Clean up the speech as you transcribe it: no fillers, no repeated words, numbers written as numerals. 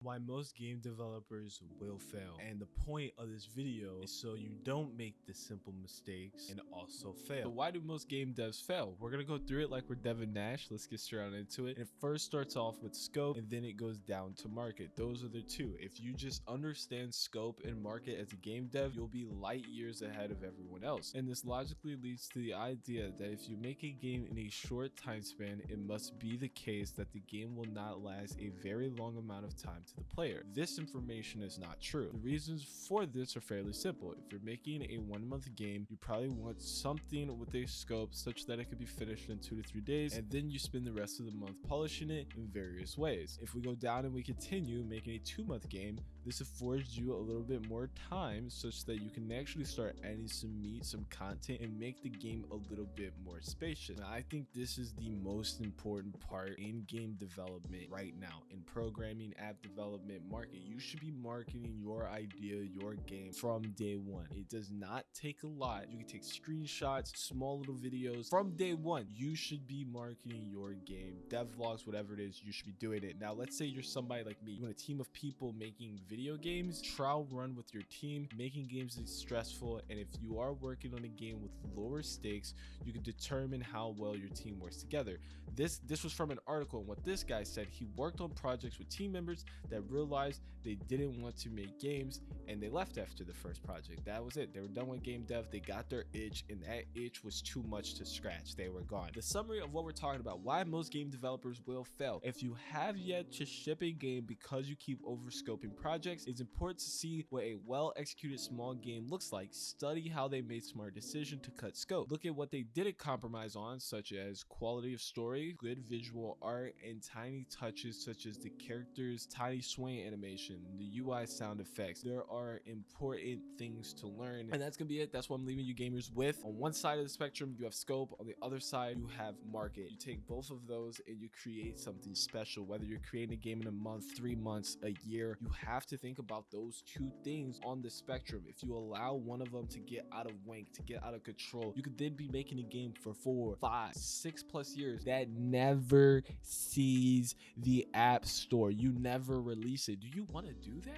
Why most game developers will fail. And the point of this video is so you don't make the simple mistakes and also fail. So why do most game devs fail? We're gonna go through it like we're Devin Nash. Let's get straight on into it. And it first starts off with scope and then it goes down to market. Those are the two. If you just understand scope and market as a game dev, you'll be light years ahead of everyone else. And this logically leads to the idea that if you make a game in a short time span, it must be the case that the game will not last a very long amount of time to the player. This information is not true. The reasons for this are fairly simple. If you're making a 1 month game, you probably want something with a scope such that it could be finished in 2 to 3 days, and then you spend the rest of the month polishing it in various ways. If we go down and we continue making a 2 month game, this affords you a little bit more time such that you can actually start adding some meat, some content, and make the game a little bit more spacious. Now, I think this is the most important part in game development right now, in programming, app development, market. You should be marketing your idea, your game from day one. It does not take a lot. You can take screenshots, small little videos from day one. You should be marketing your game, devlogs, whatever it is, you should be doing it. Now, let's say you're somebody like me, you want a team of people making video games, trial run with your team. Making games is stressful, and if you are working on a game with lower stakes, you can determine how well your team works together. This was from an article, and what this guy said, he worked on projects with team members that realized they didn't want to make games and they left after the first project. That was it. They were done with game dev. They got their itch, and that itch was too much to scratch. They were gone. The summary of what we're talking about, why most game developers will fail. If you have yet to ship a game because you keep overscoping projects, it's important to see what a well-executed small game looks like. Study how they made smart decisions to cut scope. Look at what they didn't compromise on, such as quality of story, good visual art, and tiny touches such as the characters' tiny swing animation, the UI sound effects. There are important things to learn, and that's gonna be it. That's what I'm leaving you gamers with. On one side of the spectrum, you have scope. On the other side, you have market. You take both of those and you create something special. Whether you're creating a game in a month, 3 months, a year, you have to think about those two things on the spectrum. If you allow one of them to get out of whack, to get out of control, you could then be making a game for 4, 5, 6+ years that never sees the app store. You never release it. Do you want to do that?